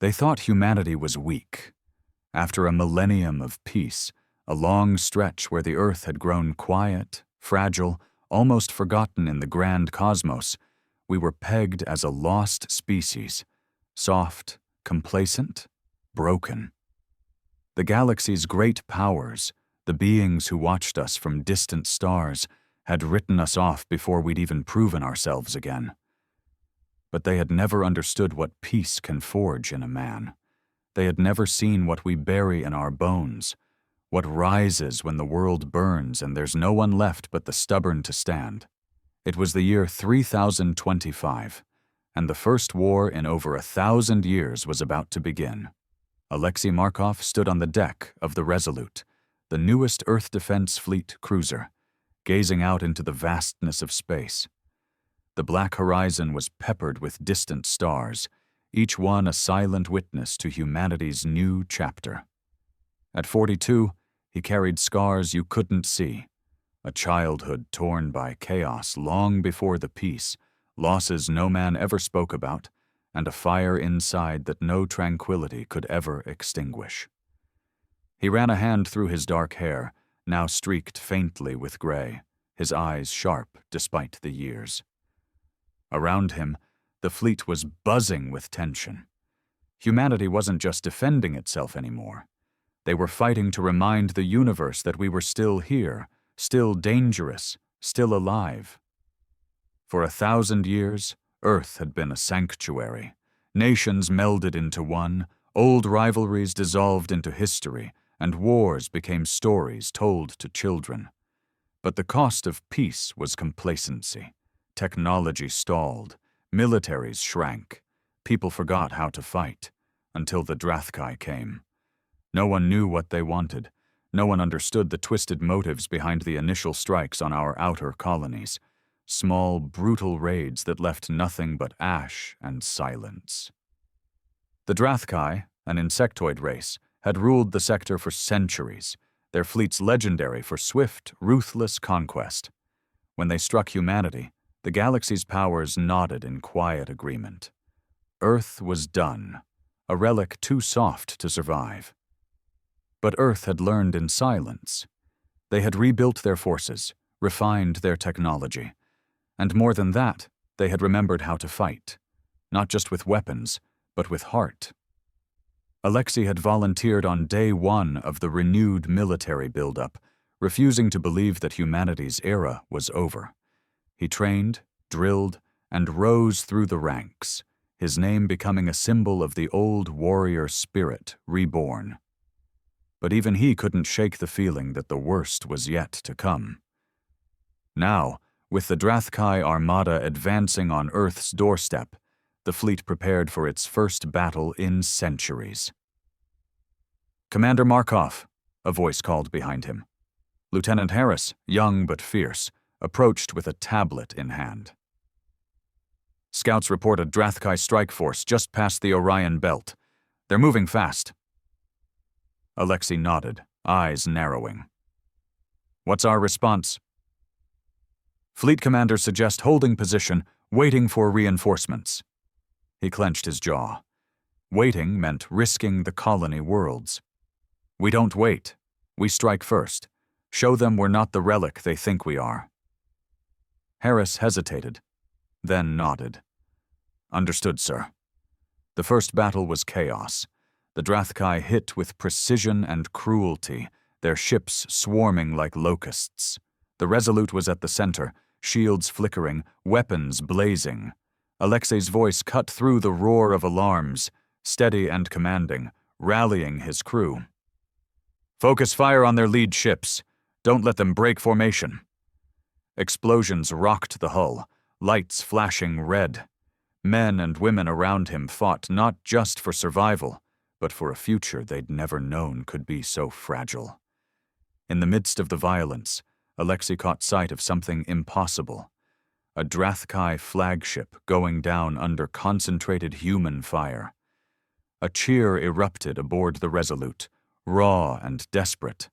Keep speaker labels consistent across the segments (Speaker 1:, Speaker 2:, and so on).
Speaker 1: They thought humanity was weak. After a millennium of peace, a long stretch where the Earth had grown quiet, fragile, almost forgotten in the grand cosmos, we were pegged as a lost species, soft, complacent, broken. The galaxy's great powers, the beings who watched us from distant stars, had written us off before we'd even proven ourselves again. But they had never understood what peace can forge in a man. They had never seen what we bury in our bones, what rises when the world burns and there's no one left but the stubborn to stand. It was the year 3025, and the first war in over 1,000 years was about to begin. Alexei Markov stood on the deck of the Resolute, the newest Earth Defense Fleet cruiser, gazing out into the vastness of space. The black horizon was peppered with distant stars, each one a silent witness to humanity's new chapter. At 42, he carried scars you couldn't see, a childhood torn by chaos long before the peace, losses no man ever spoke about, and a fire inside that no tranquility could ever extinguish. He ran a hand through his dark hair, now streaked faintly with gray, his eyes sharp despite the years. Around him, the fleet was buzzing with tension. Humanity wasn't just defending itself anymore. They were fighting to remind the universe that we were still here, still dangerous, still alive. For 1,000 years, Earth had been a sanctuary. Nations melded into one, old rivalries dissolved into history, and wars became stories told to children. But the cost of peace was complacency. Technology stalled, militaries shrank, people forgot how to fight, until the Drathkai came. No one knew what they wanted. No one understood the twisted motives behind the initial strikes on our outer colonies. Small, brutal raids that left nothing but ash and silence. The Drathkai, an insectoid race, had ruled the sector for centuries, their fleets legendary for swift, ruthless conquest. When they struck humanity, the galaxy's powers nodded in quiet agreement. Earth was done, a relic too soft to survive. But Earth had learned in silence. They had rebuilt their forces, refined their technology. And more than that, they had remembered how to fight, not just with weapons, but with heart. Alexei had volunteered on day one of the renewed military buildup, refusing to believe that humanity's era was over. He trained, drilled, and rose through the ranks, his name becoming a symbol of the old warrior spirit reborn. But even he couldn't shake the feeling that the worst was yet to come. Now, with the Drathkai armada advancing on Earth's doorstep, the fleet prepared for its first battle in centuries. "Commander Markov," a voice called behind him. Lieutenant Harris, young but fierce, approached with a tablet in hand. "Scouts report a Drathkai strike force just past the Orion Belt. They're moving fast." Alexei nodded, eyes narrowing. "What's our response?" "Fleet commanders suggest holding position, waiting for reinforcements." He clenched his jaw. Waiting meant risking the colony worlds. "We don't wait. We strike first. Show them we're not the relic they think we are." Harris hesitated, then nodded. "Understood, sir." The first battle was chaos. The Drathkai hit with precision and cruelty, their ships swarming like locusts. The Resolute was at the center, shields flickering, weapons blazing. Alexei's voice cut through the roar of alarms, steady and commanding, rallying his crew. "Focus fire on their lead ships. Don't let them break formation." Explosions rocked the hull, lights flashing red. Men and women around him fought not just for survival, but for a future they'd never known could be so fragile. In the midst of the violence, Alexei caught sight of something impossible. A Drathkai flagship going down under concentrated human fire. A cheer erupted aboard the Resolute, raw and desperate.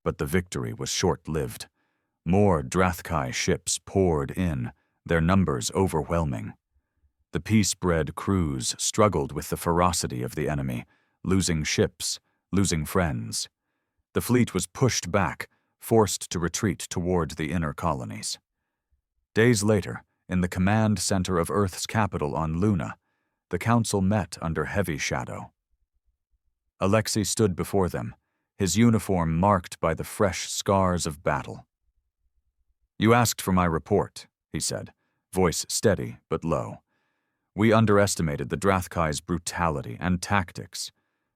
Speaker 1: But the victory was short-lived. More Drathkai ships poured in, their numbers overwhelming. The peace-bred crews struggled with the ferocity of the enemy, losing ships, losing friends. The fleet was pushed back, forced to retreat toward the inner colonies. Days later, in the command center of Earth's capital on Luna, the council met under heavy shadow. Alexei stood before them, his uniform marked by the fresh scars of battle. "You asked for my report," he said, voice steady but low. "We underestimated the Drathkai's brutality and tactics,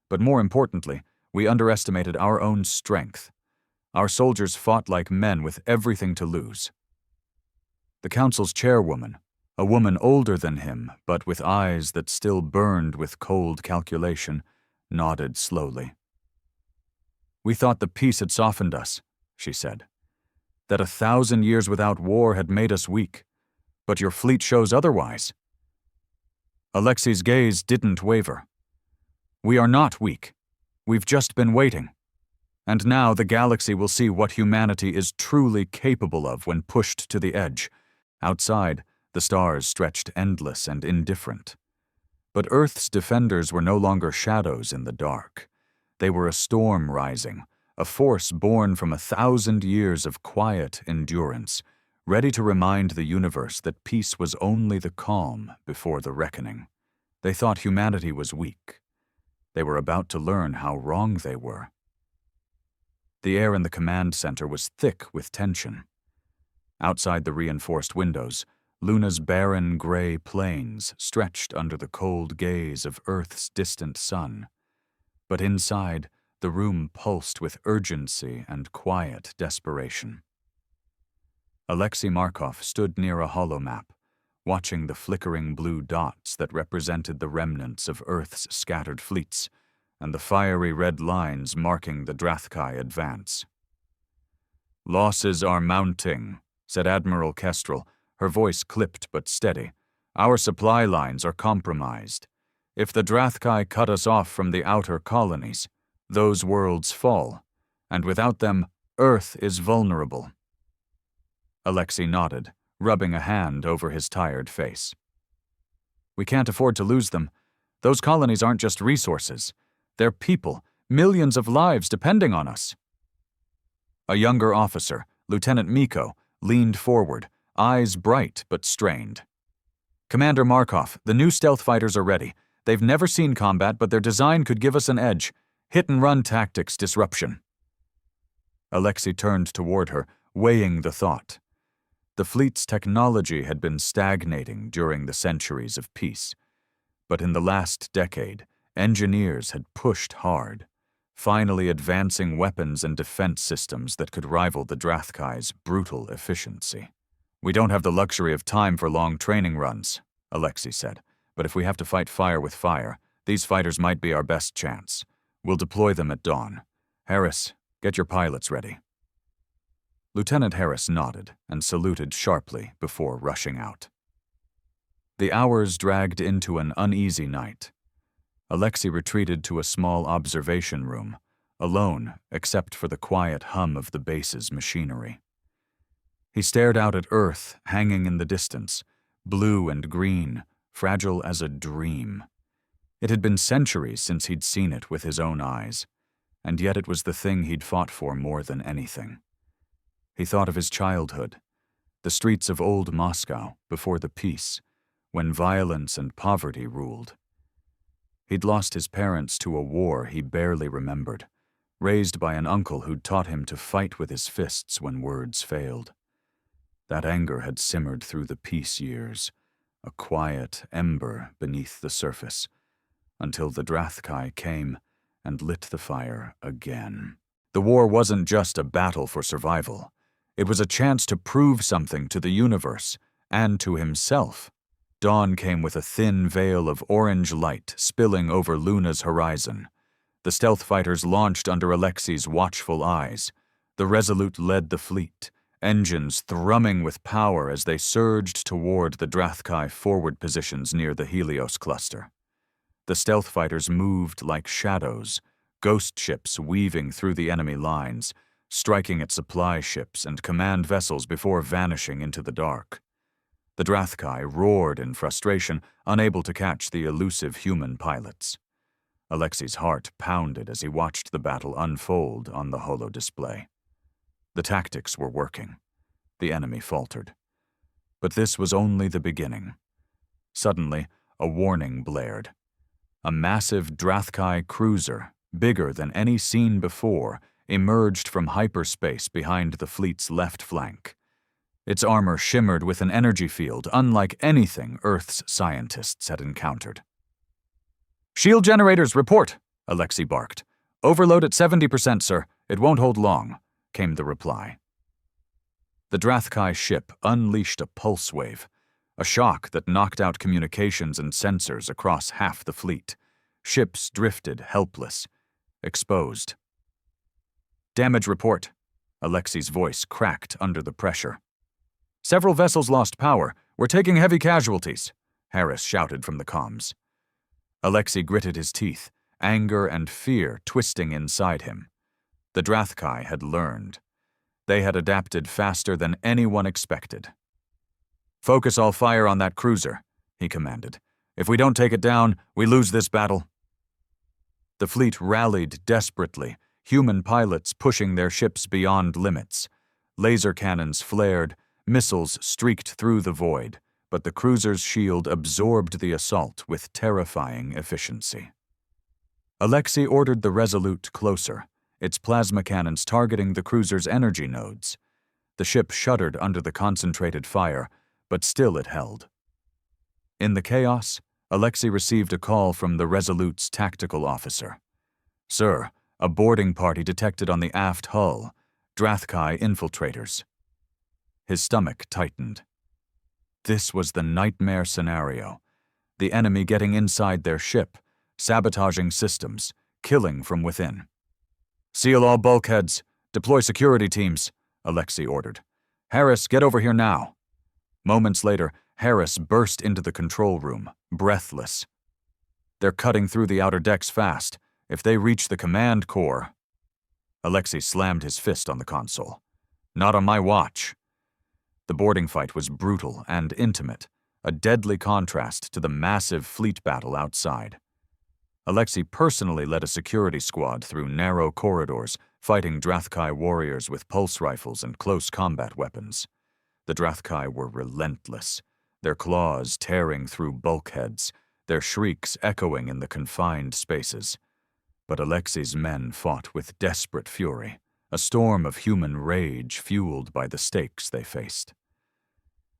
Speaker 1: but more importantly, we underestimated our own strength. Our soldiers fought like men with everything to lose." The council's chairwoman, a woman older than him but with eyes that still burned with cold calculation, nodded slowly. "We thought the peace had softened us," she said, "that 1,000 years without war had made us weak, but your fleet shows otherwise." Alexei's gaze didn't waver. "We are not weak. We've just been waiting. And now the galaxy will see what humanity is truly capable of when pushed to the edge." Outside, the stars stretched endless and indifferent. But Earth's defenders were no longer shadows in the dark. They were a storm rising, a force born from 1,000 years of quiet endurance, ready to remind the universe that peace was only the calm before the reckoning. They thought humanity was weak. They were about to learn how wrong they were. The air in the command center was thick with tension. Outside the reinforced windows, Luna's barren gray plains stretched under the cold gaze of Earth's distant sun. But inside, the room pulsed with urgency and quiet desperation. Alexei Markov stood near a holomap, watching the flickering blue dots that represented the remnants of Earth's scattered fleets and the fiery red lines marking the Drathkai advance. "Losses are mounting," said Admiral Kestrel, her voice clipped but steady. "Our supply lines are compromised. If the Drathkai cut us off from the outer colonies, those worlds fall, and without them, Earth is vulnerable." Alexei nodded, rubbing a hand over his tired face. "We can't afford to lose them. Those colonies aren't just resources. They're people, millions of lives depending on us." A younger officer, Lieutenant Miko, leaned forward, eyes bright but strained. "Commander Markov, the new stealth fighters are ready. They've never seen combat, but their design could give us an edge. Hit-and-run tactics disruption." Alexei turned toward her, weighing the thought. The fleet's technology had been stagnating during the centuries of peace. But in the last decade, engineers had pushed hard, finally advancing weapons and defense systems that could rival the Drathkai's brutal efficiency. "We don't have the luxury of time for long training runs," Alexei said, "but if we have to fight fire with fire, these fighters might be our best chance. We'll deploy them at dawn. Harris, get your pilots ready." Lieutenant Harris nodded and saluted sharply before rushing out. The hours dragged into an uneasy night. Alexei retreated to a small observation room, alone except for the quiet hum of the base's machinery. He stared out at Earth hanging in the distance, blue and green, fragile as a dream. It had been centuries since he'd seen it with his own eyes, and yet it was the thing he'd fought for more than anything. He thought of his childhood, the streets of old Moscow before the peace, when violence and poverty ruled. He'd lost his parents to a war he barely remembered, raised by an uncle who'd taught him to fight with his fists when words failed. That anger had simmered through the peace years, a quiet ember beneath the surface, until the Drathkai came and lit the fire again. The war wasn't just a battle for survival. It was a chance to prove something to the universe and to himself. Dawn came with a thin veil of orange light spilling over Luna's horizon. The stealth fighters launched under Alexei's watchful eyes. The Resolute led the fleet, engines thrumming with power as they surged toward the Drathkai forward positions near the Helios cluster. The stealth fighters moved like shadows, ghost ships weaving through the enemy lines, striking at supply ships and command vessels before vanishing into the dark. The Drathkai roared in frustration, unable to catch the elusive human pilots. Alexei's heart pounded as he watched the battle unfold on the holo display. The tactics were working. The enemy faltered. But this was only the beginning. Suddenly, a warning blared. A massive Drathkai cruiser, bigger than any seen before, emerged from hyperspace behind the fleet's left flank. Its armor shimmered with an energy field unlike anything Earth's scientists had encountered. "Shield generators, report!" Alexei barked. "Overload at 70%, sir. It won't hold long," came the reply. The Drathkai ship unleashed a pulse wave, a shock that knocked out communications and sensors across half the fleet. Ships drifted helpless, exposed. "Damage report." Alexei's voice cracked under the pressure. "Several vessels lost power. We're taking heavy casualties," Harris shouted from the comms. Alexei gritted his teeth, anger and fear twisting inside him. The Drathkai had learned. They had adapted faster than anyone expected. "Focus all fire on that cruiser," he commanded. "If we don't take it down, we lose this battle." The fleet rallied desperately, human pilots pushing their ships beyond limits. Laser cannons flared, missiles streaked through the void, but the cruiser's shield absorbed the assault with terrifying efficiency. Alexei ordered the Resolute closer, its plasma cannons targeting the cruiser's energy nodes. The ship shuddered under the concentrated fire, but still it held. In the chaos, Alexei received a call from the Resolute's tactical officer. "Sir, a boarding party detected on the aft hull. Drathkai infiltrators." His stomach tightened. This was the nightmare scenario. The enemy getting inside their ship, sabotaging systems, killing from within. "Seal all bulkheads. Deploy security teams," Alexei ordered. "Harris, get over here now." Moments later, Harris burst into the control room, breathless. "They're cutting through the outer decks fast. If they reach the command core..." Alexei slammed his fist on the console. "Not on my watch." The boarding fight was brutal and intimate, a deadly contrast to the massive fleet battle outside. Alexei personally led a security squad through narrow corridors, fighting Drathkai warriors with pulse rifles and close combat weapons. The Drathkai were relentless, their claws tearing through bulkheads, their shrieks echoing in the confined spaces. But Alexei's men fought with desperate fury, a storm of human rage fueled by the stakes they faced.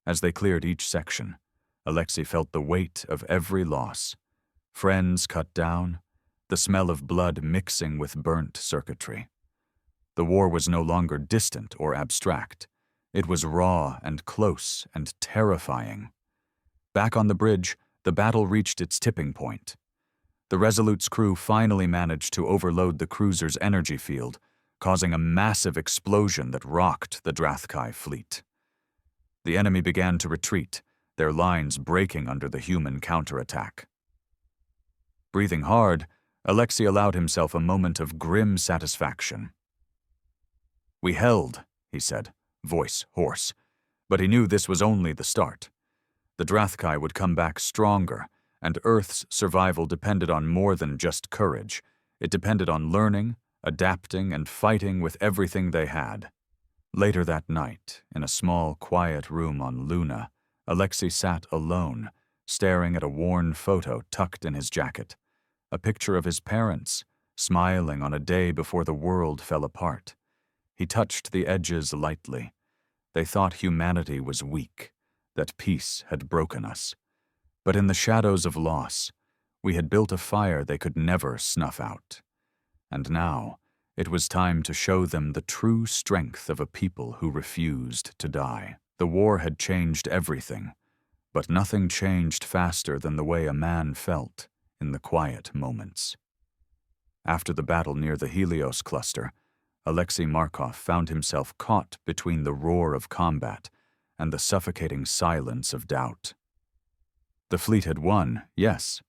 Speaker 1: As they cleared each section, Alexei felt the weight of every loss. Friends cut down, the smell of blood mixing with burnt circuitry. The war was no longer distant or abstract. It was raw and close and terrifying. Back on the bridge, the battle reached its tipping point. The Resolute's crew finally managed to overload the cruiser's energy field, causing a massive explosion that rocked the Drathkai fleet. The enemy began to retreat, their lines breaking under the human counterattack. Breathing hard, Alexei allowed himself a moment of grim satisfaction. "We held," he said, voice hoarse, but he knew this was only the start. The Drathkai would come back stronger, and Earth's survival depended on more than just courage. It depended on learning, adapting, and fighting with everything they had. Later that night, in a small, quiet room on Luna, Alexei sat alone, staring at a worn photo tucked in his jacket, a picture of his parents, smiling on a day before the world fell apart. He touched the edges lightly. They thought humanity was weak, that peace had broken us. But in the shadows of loss, we had built a fire they could never snuff out. And now, it was time to show them the true strength of a people who refused to die. The war had changed everything, but nothing changed faster than the way a man felt in the quiet moments. After the battle near the Helios cluster, Alexei Markov found himself caught between the roar of combat and the suffocating silence of doubt. The fleet had won, yes,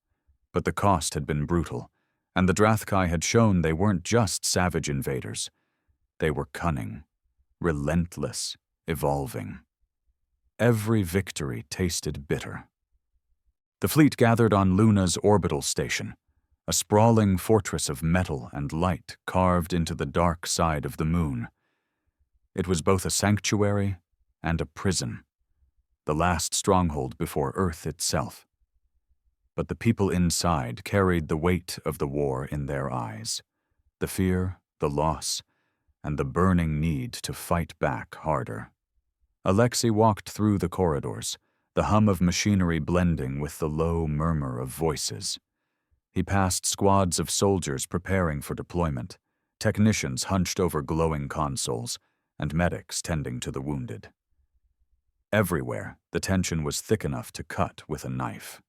Speaker 1: but the cost had been brutal, and the Drathkai had shown they weren't just savage invaders. They were cunning, relentless, evolving. Every victory tasted bitter. The fleet gathered on Luna's orbital station, a sprawling fortress of metal and light carved into the dark side of the moon. It was both a sanctuary and a prison, the last stronghold before Earth itself. But the people inside carried the weight of the war in their eyes, the fear, the loss, and the burning need to fight back harder. Alexei walked through the corridors, the hum of machinery blending with the low murmur of voices. He passed squads of soldiers preparing for deployment, technicians hunched over glowing consoles, and medics tending to the wounded. Everywhere, the tension was thick enough to cut with a knife.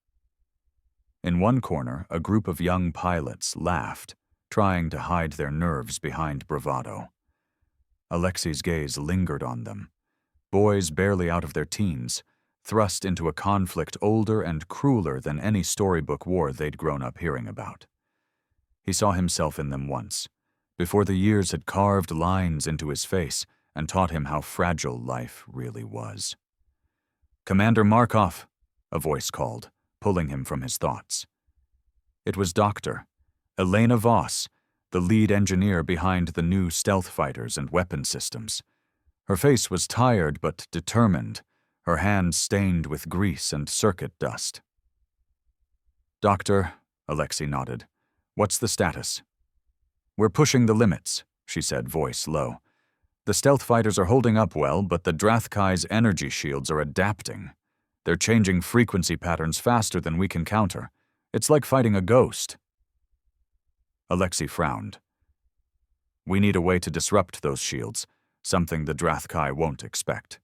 Speaker 1: In one corner, a group of young pilots laughed, trying to hide their nerves behind bravado. Alexei's gaze lingered on them. Boys barely out of their teens, thrust into a conflict older and crueler than any storybook war they'd grown up hearing about. He saw himself in them once, before the years had carved lines into his face and taught him how fragile life really was. "Commander Markov," a voice called, pulling him from his thoughts. It was Dr. Elena Voss, the lead engineer behind the new stealth fighters and weapon systems. Her face was tired but determined, her hands stained with grease and circuit dust. "Doctor," Alexei nodded, "what's the status?" "We're pushing the limits," she said, voice low. "The stealth fighters are holding up well, but the Drathkai's energy shields are adapting. They're changing frequency patterns faster than we can counter. It's like fighting a ghost." Alexei frowned. "We need a way to disrupt those shields, something the Drathkai won't expect."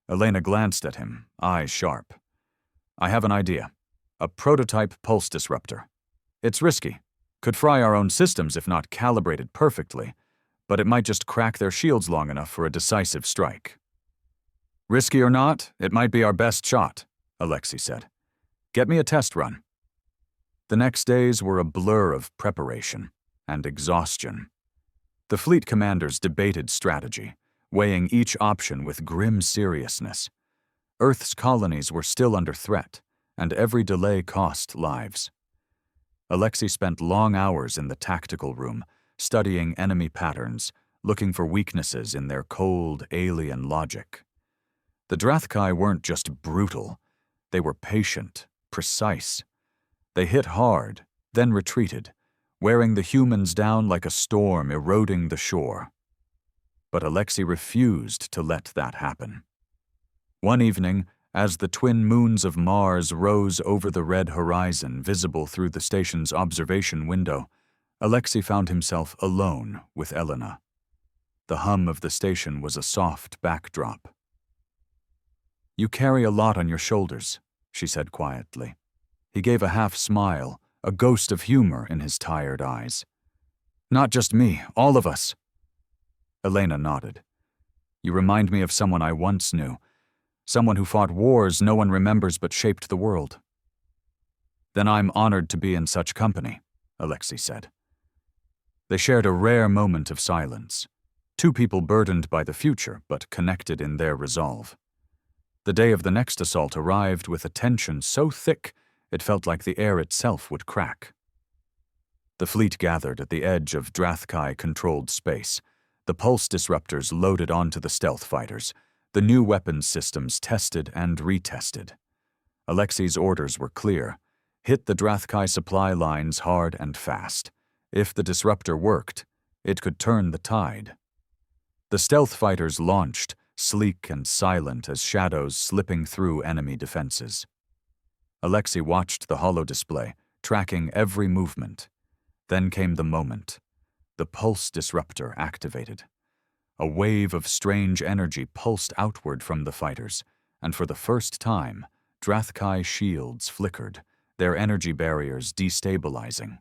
Speaker 1: Elena glanced at him, eyes sharp. "I have an idea. A prototype pulse disruptor. It's risky. Could fry our own systems if not calibrated perfectly, but it might just crack their shields long enough for a decisive strike." "Risky or not, it might be our best shot," Alexei said. "Get me a test run." The next days were a blur of preparation and exhaustion. The fleet commanders debated strategy, weighing each option with grim seriousness. Earth's colonies were still under threat, and every delay cost lives. Alexei spent long hours in the tactical room, studying enemy patterns, looking for weaknesses in their cold, alien logic. The Drathkai weren't just brutal. They were patient, precise. They hit hard, then retreated, wearing the humans down like a storm eroding the shore. But Alexei refused to let that happen. One evening, as the twin moons of Mars rose over the red horizon visible through the station's observation window, Alexei found himself alone with Elena. The hum of the station was a soft backdrop. "You carry a lot on your shoulders," she said quietly. He gave a half smile, a ghost of humor in his tired eyes. "Not just me, all of us." Elena nodded. "You remind me of someone I once knew, someone who fought wars no one remembers but shaped the world." "Then I'm honored to be in such company," Alexei said. They shared a rare moment of silence, two people burdened by the future but connected in their resolve. The day of the next assault arrived with a tension so thick it felt like the air itself would crack. The fleet gathered at the edge of Drathkai-controlled space, the pulse disruptors loaded onto the stealth fighters, the new weapons systems tested and retested. Alexei's orders were clear: hit the Drathkai supply lines hard and fast. If the disruptor worked, it could turn the tide. The stealth fighters launched, sleek and silent as shadows slipping through enemy defenses. Alexei watched the holodisplay, tracking every movement. Then came the moment. The pulse disruptor activated. A wave of strange energy pulsed outward from the fighters, and for the first time, Drathkai shields flickered, their energy barriers destabilizing.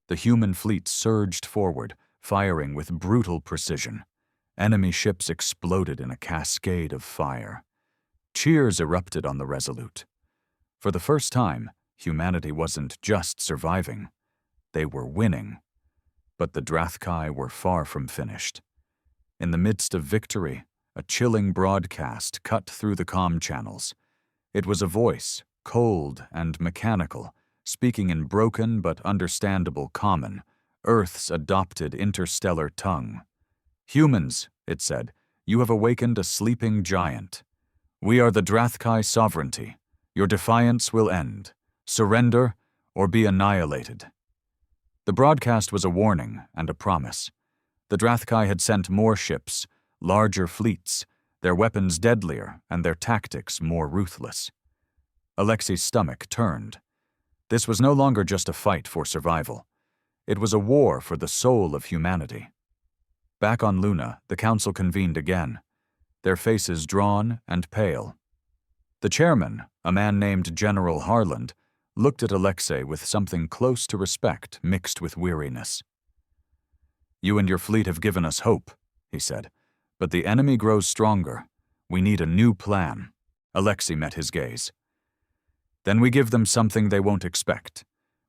Speaker 1: The human fleet surged forward, firing with brutal precision. Enemy ships exploded in a cascade of fire. Cheers erupted on the Resolute. For the first time, humanity wasn't just surviving. They were winning. But the Drathkai were far from finished. In the midst of victory, a chilling broadcast cut through the comm channels. It was a voice, cold and mechanical, speaking in broken but understandable Common, Earth's adopted interstellar tongue. "Humans," it said, "you have awakened a sleeping giant. We are the Drathkai sovereignty. Your defiance will end. Surrender or be annihilated." The broadcast was a warning and a promise. The Drathkai had sent more ships, larger fleets, their weapons deadlier and their tactics more ruthless. Alexei's stomach turned. This was no longer just a fight for survival. It was a war for the soul of humanity. Back on Luna, the council convened again, their faces drawn and pale. The chairman, a man named General Harland, looked at Alexei with something close to respect mixed with weariness. "You and your fleet have given us hope," he said, "but the enemy grows stronger. We need a new plan." Alexei met his gaze. "Then we give them something they won't expect.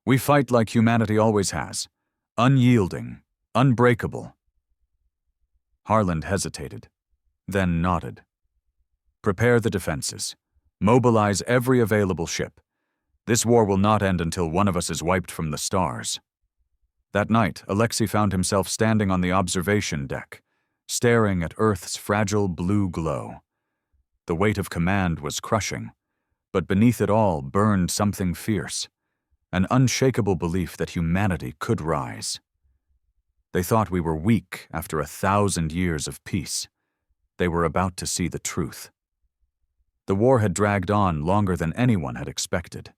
Speaker 1: We fight like humanity always has, unyielding, unbreakable." Harland hesitated, then nodded. "Prepare the defenses. Mobilize every available ship. This war will not end until one of us is wiped from the stars." That night, Alexei found himself standing on the observation deck, staring at Earth's fragile blue glow. The weight of command was crushing, but beneath it all burned something fierce, an unshakable belief that humanity could rise. They thought we were weak after 1,000 years of peace. They were about to see the truth. The war had dragged on longer than anyone had expected.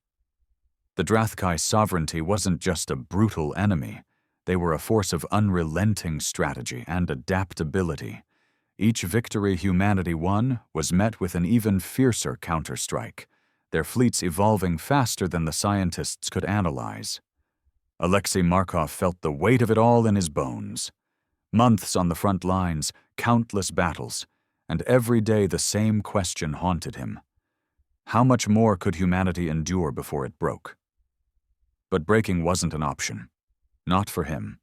Speaker 1: The Drathkai sovereignty wasn't just a brutal enemy. They were a force of unrelenting strategy and adaptability. Each victory humanity won was met with an even fiercer counterstrike, their fleets evolving faster than the scientists could analyze. Alexei Markov felt the weight of it all in his bones. Months on the front lines, countless battles, and every day the same question haunted him. How much more could humanity endure before it broke? But breaking wasn't an option. Not for him.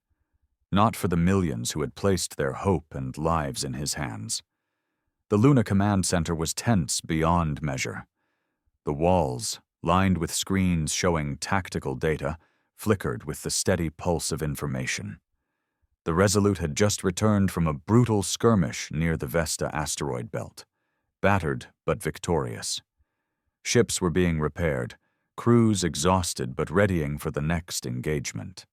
Speaker 1: Not for the millions who had placed their hope and lives in his hands. The Luna Command Center was tense beyond measure. The walls, lined with screens showing tactical data, flickered with the steady pulse of information. The Resolute had just returned from a brutal skirmish near the Vesta asteroid belt, battered but victorious. Ships were being repaired, crews exhausted but readying for the next engagement.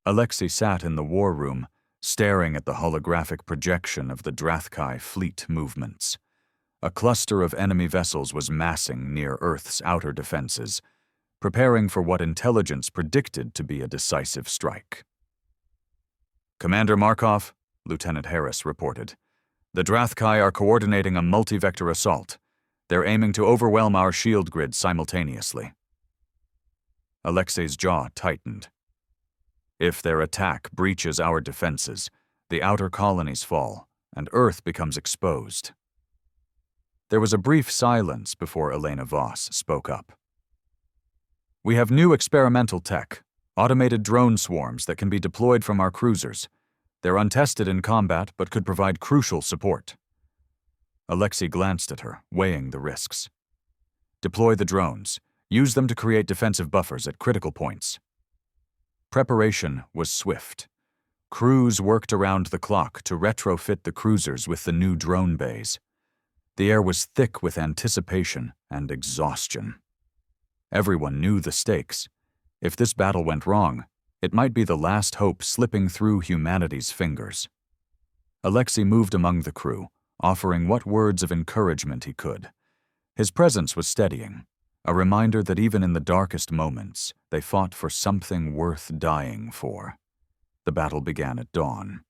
Speaker 1: Alexei sat in the war room, staring at the holographic projection of the Drathkai fleet movements. A cluster of enemy vessels was massing near Earth's outer defenses, preparing for what intelligence predicted to be a decisive strike. "Commander Markov," Lieutenant Harris reported, "the Drathkai are coordinating a multi-vector assault. They're aiming to overwhelm our shield grid simultaneously." Alexei's jaw tightened. If their attack breaches our defenses, the outer colonies fall, and Earth becomes exposed. There was a brief silence before Elena Voss spoke up. "We have new experimental tech, automated drone swarms that can be deployed from our cruisers. They're untested in combat but could provide crucial support." Alexei glanced at her, weighing the risks. "Deploy the drones. Use them to create defensive buffers at critical points." Preparation was swift. Crews worked around the clock to retrofit the cruisers with the new drone bays. The air was thick with anticipation and exhaustion. Everyone knew the stakes. If this battle went wrong, it might be the last hope slipping through humanity's fingers. Alexei moved among the crew, offering what words of encouragement he could. His presence was steadying, a reminder that even in the darkest moments, they fought for something worth dying for. The battle began at dawn.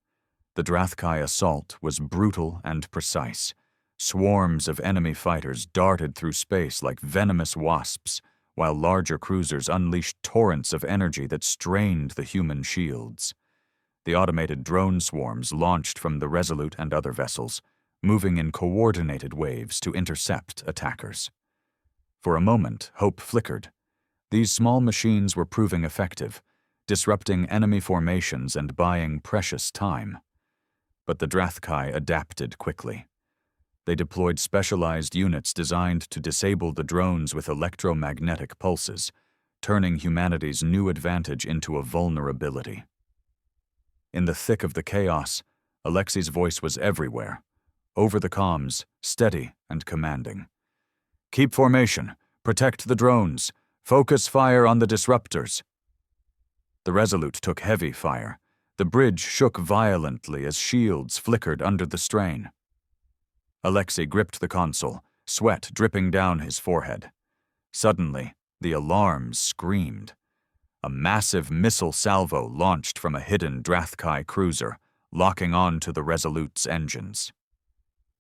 Speaker 1: The Drathkai assault was brutal and precise. Swarms of enemy fighters darted through space like venomous wasps, while larger cruisers unleashed torrents of energy that strained the human shields. The automated drone swarms launched from the Resolute and other vessels, moving in coordinated waves to intercept attackers. For a moment, hope flickered. These small machines were proving effective, disrupting enemy formations and buying precious time. But the Drathkai adapted quickly. They deployed specialized units designed to disable the drones with electromagnetic pulses, turning humanity's new advantage into a vulnerability. In the thick of the chaos, Alexei's voice was everywhere, over the comms, steady and commanding. "Keep formation, protect the drones, focus fire on the disruptors." The Resolute took heavy fire. The bridge shook violently as shields flickered under the strain. Alexei gripped the console, sweat dripping down his forehead. Suddenly, the alarms screamed. A massive missile salvo launched from a hidden Drathkai cruiser, locking on to the Resolute's engines.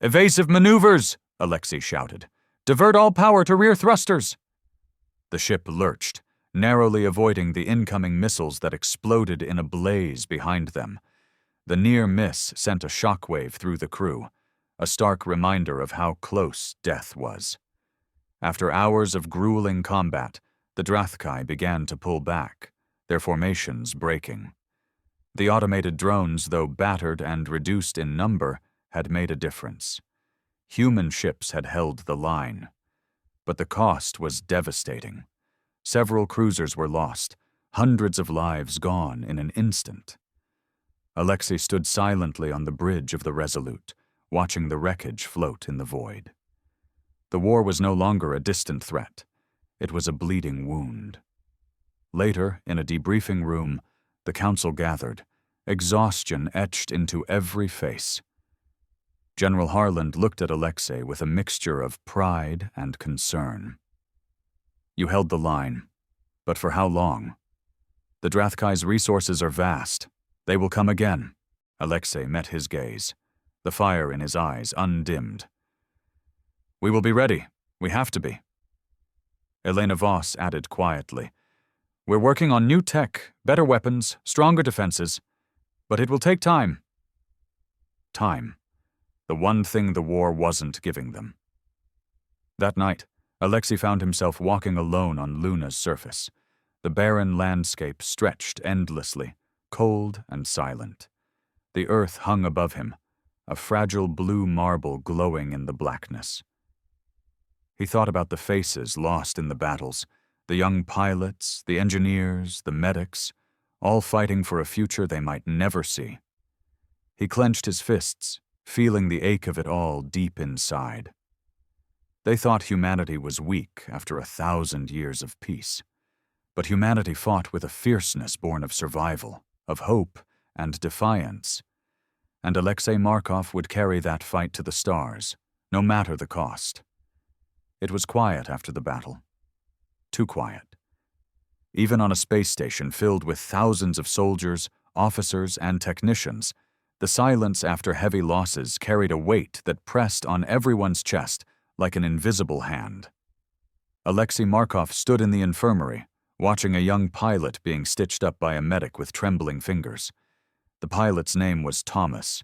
Speaker 1: "Evasive maneuvers!" Alexei shouted. "Divert all power to rear thrusters!" The ship lurched, narrowly avoiding the incoming missiles that exploded in a blaze behind them. The near miss sent a shockwave through the crew, a stark reminder of how close death was. After hours of grueling combat, the Drathkai began to pull back, their formations breaking. The automated drones, though battered and reduced in number, had made a difference. Human ships had held the line. But the cost was devastating. Several cruisers were lost, hundreds of lives gone in an instant. Alexei stood silently on the bridge of the Resolute, watching the wreckage float in the void. The war was no longer a distant threat. It was a bleeding wound. Later, in a debriefing room, the council gathered, exhaustion etched into every face. General Harland looked at Alexei with a mixture of pride and concern. "You held the line, but for how long? The Drathkai's resources are vast. They will come again." Alexei met his gaze, the fire in his eyes undimmed. "We will be ready. We have to be." Elena Voss added quietly, "We're working on new tech, better weapons, stronger defenses, but it will take time." Time. The one thing the war wasn't giving them. That night, Alexei found himself walking alone on Luna's surface. The barren landscape stretched endlessly, cold and silent. The earth hung above him, a fragile blue marble glowing in the blackness. He thought about the faces lost in the battles, the young pilots, the engineers, the medics, all fighting for a future they might never see. He clenched his fists, feeling the ache of it all deep inside. They thought humanity was weak after 1,000 years of peace. But humanity fought with a fierceness born of survival, of hope, and defiance. And Alexei Markov would carry that fight to the stars, no matter the cost. It was quiet after the battle. Too quiet. Even on a space station filled with thousands of soldiers, officers, and technicians, the silence after heavy losses carried a weight that pressed on everyone's chest like an invisible hand. Alexei Markov stood in the infirmary, watching a young pilot being stitched up by a medic with trembling fingers. The pilot's name was Thomas.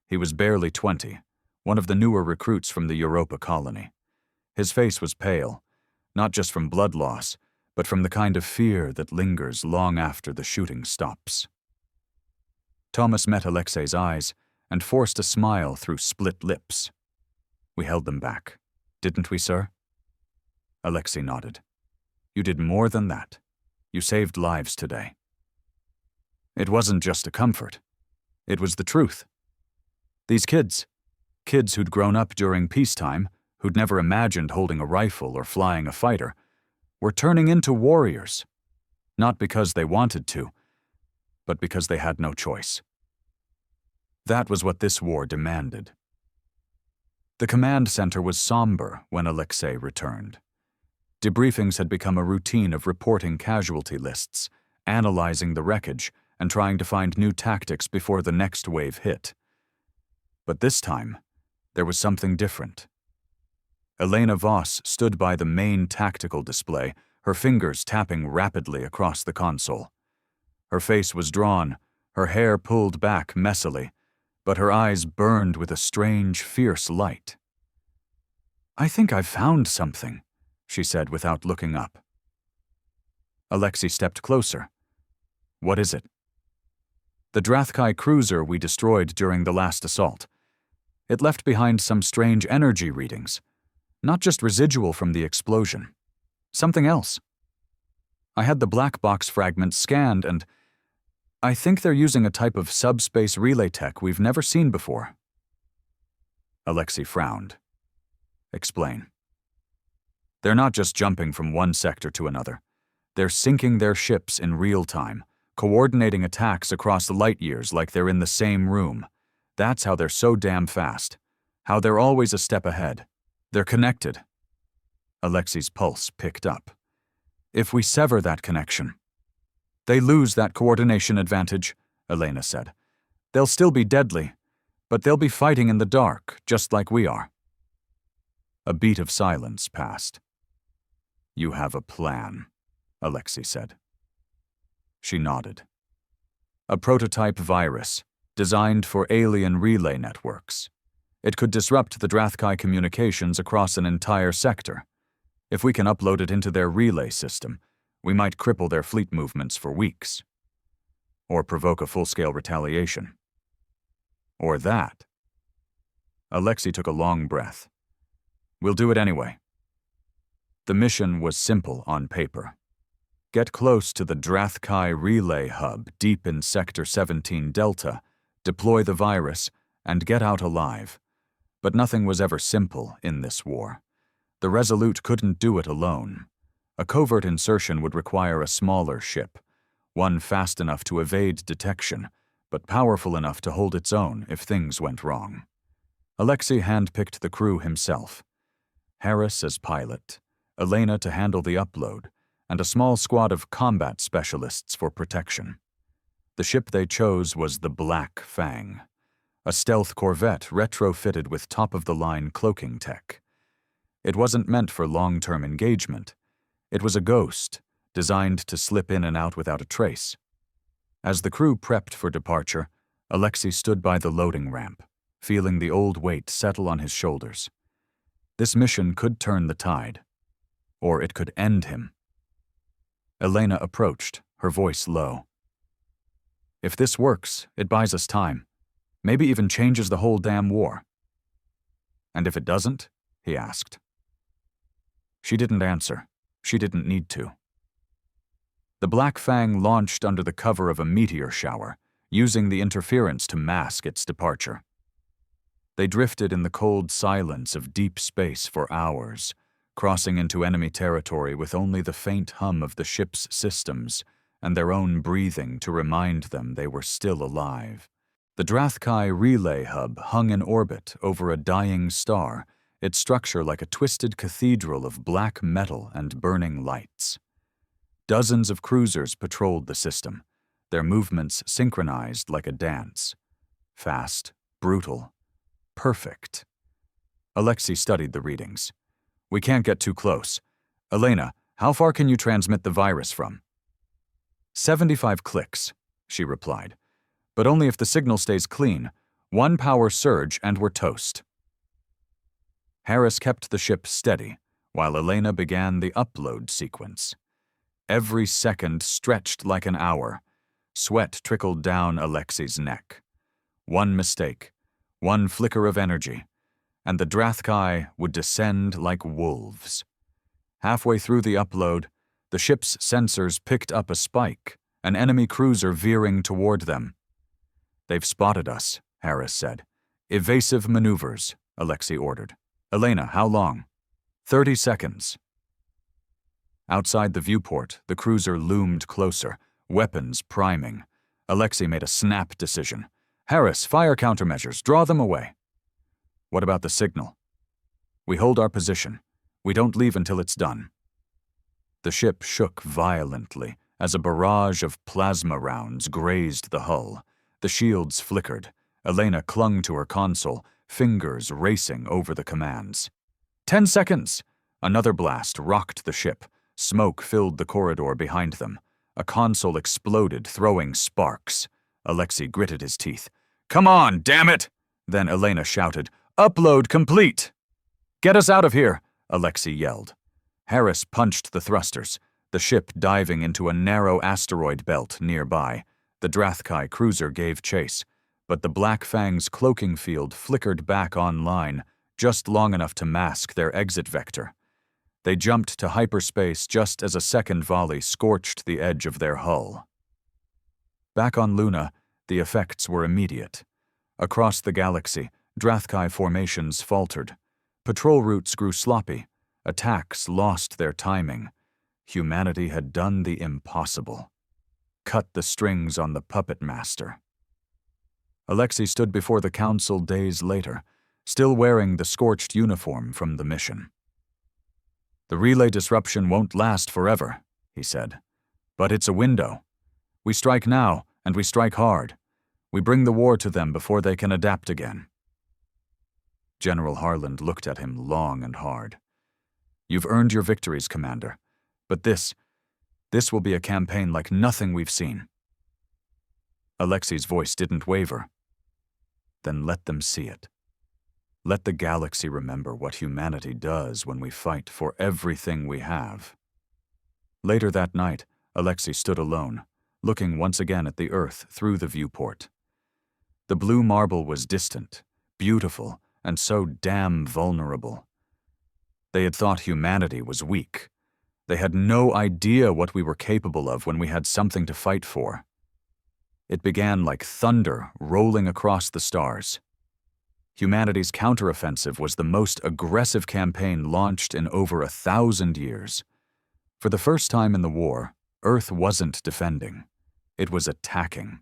Speaker 1: He was barely 20, one of the newer recruits from the Europa colony. His face was pale, not just from blood loss, but from the kind of fear that lingers long after the shooting stops. Thomas met Alexei's eyes and forced a smile through split lips. "We held them back, didn't we, sir?" Alexei nodded. "You did more than that. You saved lives today." It wasn't just a comfort. It was the truth. These kids who'd grown up during peacetime, who'd never imagined holding a rifle or flying a fighter, were turning into warriors, not because they wanted to, but because they had no choice. That was what this war demanded. The command center was somber when Alexei returned. Debriefings had become a routine of reporting casualty lists, analyzing the wreckage, and trying to find new tactics before the next wave hit. But this time, there was something different. Elena Voss stood by the main tactical display, her fingers tapping rapidly across the console. Her face was drawn, her hair pulled back messily, but her eyes burned with a strange, fierce light. "I think I've found something," she said without looking up. Alexei stepped closer. "What is it?" "The Drathkai cruiser we destroyed during the last assault. It left behind some strange energy readings, not just residual from the explosion. Something else. I had the black box fragments scanned, and I think they're using a type of subspace relay tech we've never seen before. Alexei frowned. Explain. They're not just jumping from one sector to another. They're syncing their ships in real time, coordinating attacks across light years like they're in the same room. That's how they're so damn fast. How they're always a step ahead. They're connected. Alexei's pulse picked up. If we sever that connection, they lose that coordination advantage, Elena said. They'll still be deadly, but they'll be fighting in the dark, just like we are. A beat of silence passed. You have a plan, Alexei said. She nodded. A prototype virus, designed for alien relay networks. It could disrupt the Drathkai communications across an entire sector. If we can upload it into their relay system, we might cripple their fleet movements for weeks. Or provoke a full-scale retaliation. Or that. Alexei took a long breath. We'll do it anyway. The mission was simple on paper. Get close to the Drathkai relay hub deep in Sector 17 Delta, deploy the virus, and get out alive. But nothing was ever simple in this war. The Resolute couldn't do it alone. A covert insertion would require a smaller ship, one fast enough to evade detection, but powerful enough to hold its own if things went wrong. Alexei handpicked the crew himself. Harris as pilot, Elena to handle the upload, and a small squad of combat specialists for protection. The ship they chose was the Black Fang, a stealth corvette retrofitted with top-of-the-line cloaking tech. It wasn't meant for long-term engagement. It was a ghost, designed to slip in and out without a trace. As the crew prepped for departure, Alexei stood by the loading ramp, feeling the old weight settle on his shoulders. This mission could turn the tide, or it could end him. Elena approached, her voice low. If this works, it buys us time, maybe even changes the whole damn war. And if it doesn't? He asked. She didn't answer. She didn't need to. The Black Fang launched under the cover of a meteor shower, using the interference to mask its departure. They drifted in the cold silence of deep space for hours, crossing into enemy territory with only the faint hum of the ship's systems and their own breathing to remind them they were still alive. The Drathkai relay hub hung in orbit over a dying star, its structure like a twisted cathedral of black metal and burning lights. Dozens of cruisers patrolled the system, their movements synchronized like a dance. Fast, brutal, perfect. Alexei studied the readings. We can't get too close. Elena, how far can you transmit the virus from? 75 clicks, she replied. But only if the signal stays clean. One power surge and we're toast. Harris kept the ship steady, while Elena began the upload sequence. Every second stretched like an hour. Sweat trickled down Alexei's neck. One mistake, one flicker of energy, and the Drathkai would descend like wolves. Halfway through the upload, the ship's sensors picked up a spike, an enemy cruiser veering toward them. They've spotted us, Harris said. Evasive maneuvers, Alexei ordered. Elena, how long? 30 seconds. Outside the viewport, the cruiser loomed closer, weapons priming. Alexei made a snap decision. Harris, fire countermeasures, draw them away. What about the signal? We hold our position. We don't leave until it's done. The ship shook violently as a barrage of plasma rounds grazed the hull. The shields flickered. Elena clung to her console, fingers racing over the commands. 10 seconds! Another blast rocked the ship. Smoke filled the corridor behind them. A console exploded, throwing sparks. Alexei gritted his teeth. Come on, damn it! Then Elena shouted, Upload complete! Get us out of here, Alexei yelled. Harris punched the thrusters, the ship diving into a narrow asteroid belt nearby. The Drathkai cruiser gave chase, but the Black Fang's cloaking field flickered back online just long enough to mask their exit vector. They jumped to hyperspace just as a second volley scorched the edge of their hull. Back on Luna, the effects were immediate. Across the galaxy, Drathkai formations faltered. Patrol routes grew sloppy. Attacks lost their timing. Humanity had done the impossible. Cut the strings on the puppet master. Alexei stood before the council days later, still wearing the scorched uniform from the mission. "The relay disruption won't last forever," he said. "But it's a window. We strike now, and we strike hard. We bring the war to them before they can adapt again." General Harland looked at him long and hard. "You've earned your victories, Commander. But this will be a campaign like nothing we've seen." Alexei's voice didn't waver. "Then let them see it. Let the galaxy remember what humanity does when we fight for everything we have." Later that night, Alexei stood alone, looking once again at the Earth through the viewport. The blue marble was distant, beautiful, and so damn vulnerable. They had thought humanity was weak. They had no idea what we were capable of when we had something to fight for. It began like thunder rolling across the stars. Humanity's counteroffensive was the most aggressive campaign launched in over 1,000 years. For the first time in the war, Earth wasn't defending. It was attacking.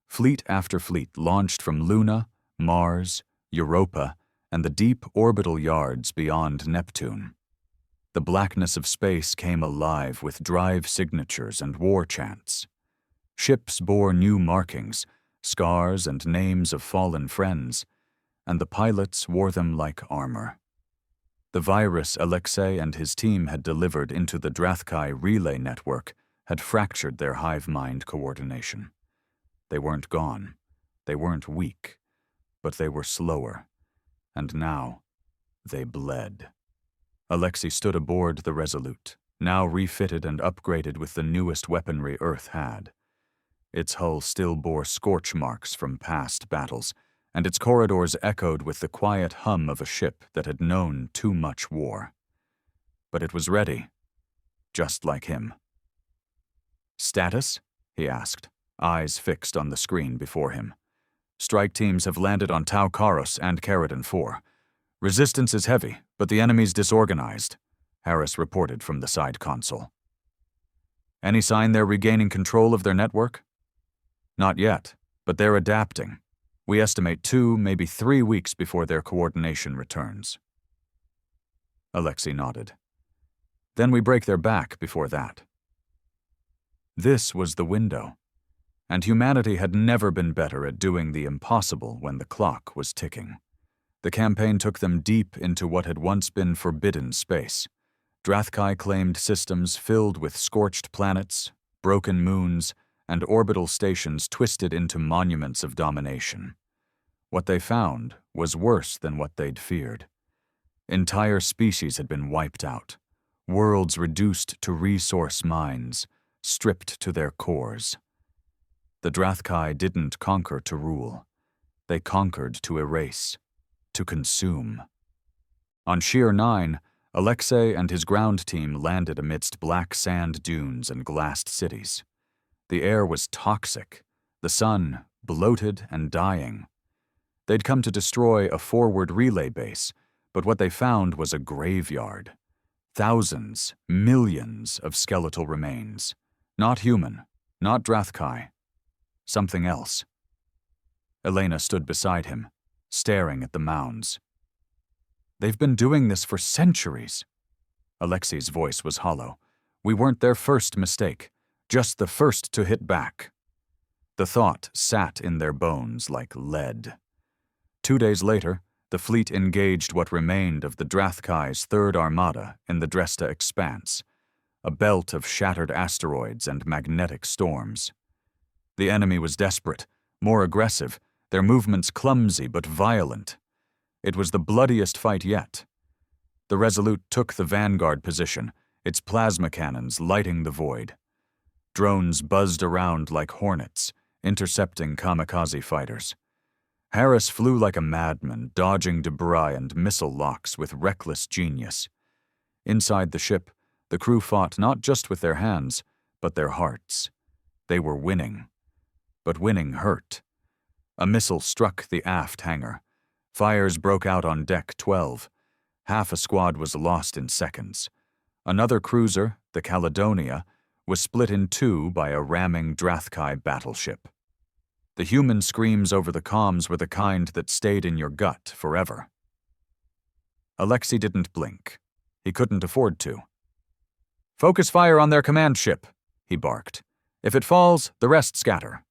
Speaker 1: Fleet after fleet launched from Luna, Mars, Europa, and the deep orbital yards beyond Neptune. The blackness of space came alive with drive signatures and war chants. Ships bore new markings, scars and names of fallen friends, and the pilots wore them like armor. The virus Alexei and his team had delivered into the Drathkai relay network had fractured their hive mind coordination. They weren't gone, they weren't weak, but they were slower, and now they bled. Alexei stood aboard the Resolute, now refitted and upgraded with the newest weaponry Earth had. Its hull still bore scorch marks from past battles, and its corridors echoed with the quiet hum of a ship that had known too much war. But it was ready, just like him. "Status?" he asked, eyes fixed on the screen before him. "Strike teams have landed on Tau Karos and Caridon 4. Resistance is heavy, but the enemy's disorganized," Harris reported from the side console. "Any sign they're regaining control of their network?" "Not yet, but they're adapting. We estimate 2, maybe 3 weeks before their coordination returns." Alexei nodded. "Then we break their back before that." This was the window, and humanity had never been better at doing the impossible when the clock was ticking. The campaign took them deep into what had once been forbidden space. Drathkai claimed systems filled with scorched planets, broken moons, and orbital stations twisted into monuments of domination. What they found was worse than what they'd feared. Entire species had been wiped out, worlds reduced to resource mines, stripped to their cores. The Drathkai didn't conquer to rule. They conquered to erase, to consume. On Sheer 9, Alexei and his ground team landed amidst black sand dunes and glassed cities. The air was toxic, the sun bloated and dying. They'd come to destroy a forward relay base, but what they found was a graveyard. Thousands, millions of skeletal remains. Not human, not Drathkai. Something else. Elena stood beside him, staring at the mounds. "They've been doing this for centuries." Alexei's voice was hollow. "We weren't their first mistake, just the first to hit back." The thought sat in their bones like lead. 2 days later, the fleet engaged what remained of the Drathkai's Third Armada in the Dresda Expanse, a belt of shattered asteroids and magnetic storms. The enemy was desperate, more aggressive, their movements clumsy but violent. It was the bloodiest fight yet. The Resolute took the vanguard position, its plasma cannons lighting the void. Drones buzzed around like hornets, intercepting kamikaze fighters. Harris flew like a madman, dodging debris and missile locks with reckless genius. Inside the ship, the crew fought not just with their hands, but their hearts. They were winning. But winning hurt. A missile struck the aft hangar. Fires broke out on Deck 12. Half a squad was lost in seconds. Another cruiser, the Caledonia, was split in two by a ramming Drathkai battleship. The human screams over the comms were the kind that stayed in your gut forever. Alexei didn't blink. He couldn't afford to. "Focus fire on their command ship," he barked. "If it falls, the rest scatter."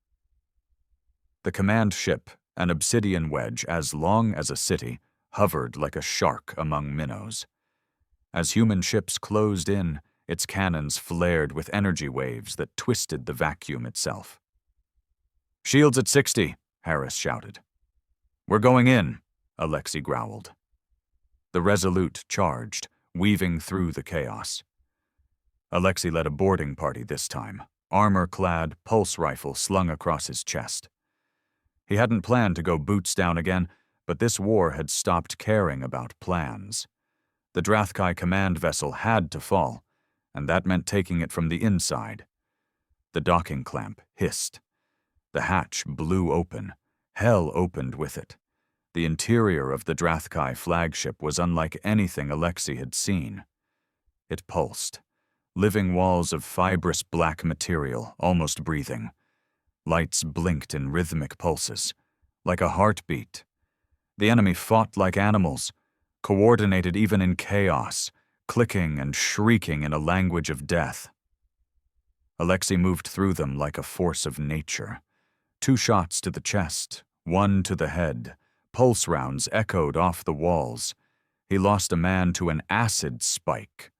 Speaker 1: The command ship, an obsidian wedge as long as a city, hovered like a shark among minnows. As human ships closed in, its cannons flared with energy waves that twisted the vacuum itself. "Shields at 60, Harris shouted. "We're going in," Alexei growled. The Resolute charged, weaving through the chaos. Alexei led a boarding party this time, armor-clad, pulse rifle slung across his chest. He hadn't planned to go boots down again, but this war had stopped caring about plans. The Drathkai command vessel had to fall, and that meant taking it from the inside. The docking clamp hissed. The hatch blew open. Hell opened with it. The interior of the Drathkai flagship was unlike anything Alexei had seen. It pulsed. Living walls of fibrous black material, almost breathing. Lights blinked in rhythmic pulses, like a heartbeat. The enemy fought like animals, coordinated even in chaos, clicking and shrieking in a language of death. Alexei moved through them like a force of nature. 2 shots to the chest, 1 to the head. Pulse rounds echoed off the walls. He lost a man to an acid spike.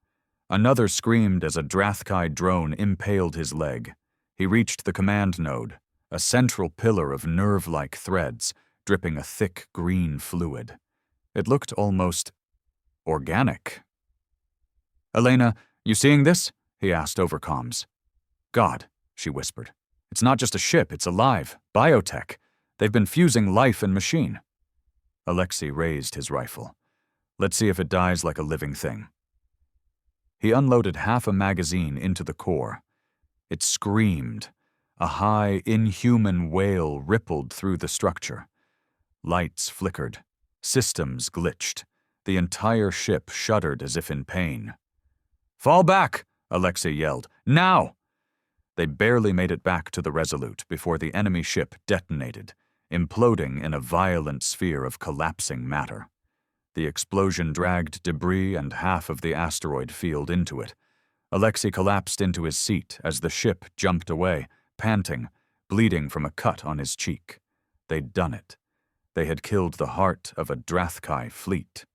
Speaker 1: Another screamed as a Drathkai drone impaled his leg. He reached the command node, a central pillar of nerve-like threads, dripping a thick green fluid. It looked almost organic. "Elena, you seeing this?" he asked over comms. "God," she whispered. "It's not just a ship, it's alive. Biotech. They've been fusing life and machine." Alexei raised his rifle. "Let's see if it dies like a living thing." He unloaded half a magazine into the core. It screamed. A high, inhuman wail rippled through the structure. Lights flickered. Systems glitched. The entire ship shuddered as if in pain. "Fall back!" Alexei yelled. "Now!" They barely made it back to the Resolute before the enemy ship detonated, imploding in a violent sphere of collapsing matter. The explosion dragged debris and half of the asteroid field into it. Alexei collapsed into his seat as the ship jumped away, panting, bleeding from a cut on his cheek. They'd done it. They had killed the heart of a Drathkai fleet.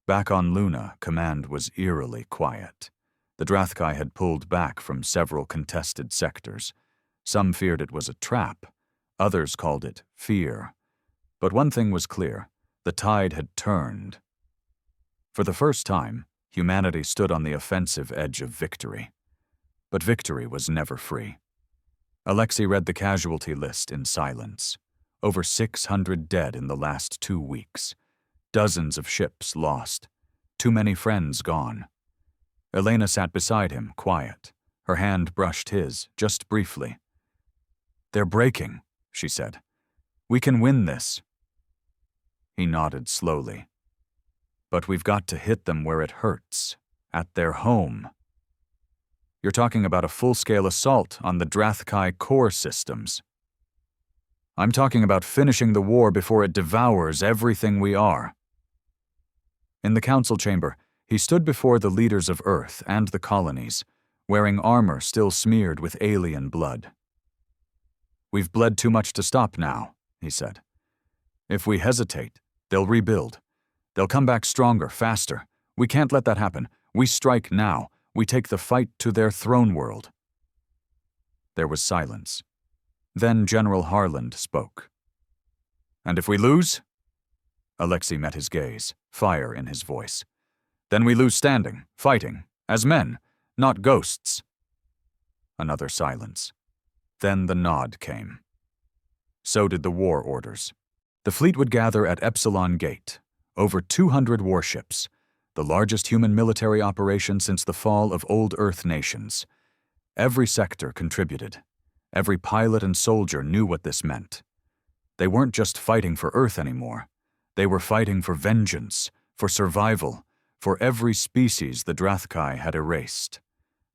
Speaker 1: Back on Luna, command was eerily quiet. The Drathkai had pulled back from several contested sectors. Some feared it was a trap. Others called it fear. But one thing was clear. The tide had turned. For the first time, humanity stood on the offensive edge of victory. But victory was never free. Alexei read the casualty list in silence. Over 600 dead in the last 2 weeks. Dozens of ships lost. Too many friends gone. Elena sat beside him, quiet. Her hand brushed his, just briefly. "They're breaking," she said. "We can win this." He nodded slowly. "But we've got to hit them where it hurts, at their home." "You're talking about a full-scale assault on the Drathkai core systems." "I'm talking about finishing the war before it devours everything we are." In the council chamber, he stood before the leaders of Earth and the colonies, wearing armor still smeared with alien blood. "We've bled too much to stop now," he said. "If we hesitate, they'll rebuild. They'll come back stronger, faster. We can't let that happen. We strike now. We take the fight to their throne world." There was silence. Then General Harland spoke. "And if we lose?" Alexei met his gaze, fire in his voice. "Then we lose standing, fighting, as men, not ghosts." Another silence. Then the nod came. So did the war orders. The fleet would gather at Epsilon Gate, over 200 warships, the largest human military operation since the fall of old Earth nations. Every sector contributed. Every pilot and soldier knew what this meant. They weren't just fighting for Earth anymore. They were fighting for vengeance, for survival, for every species the Drathkai had erased.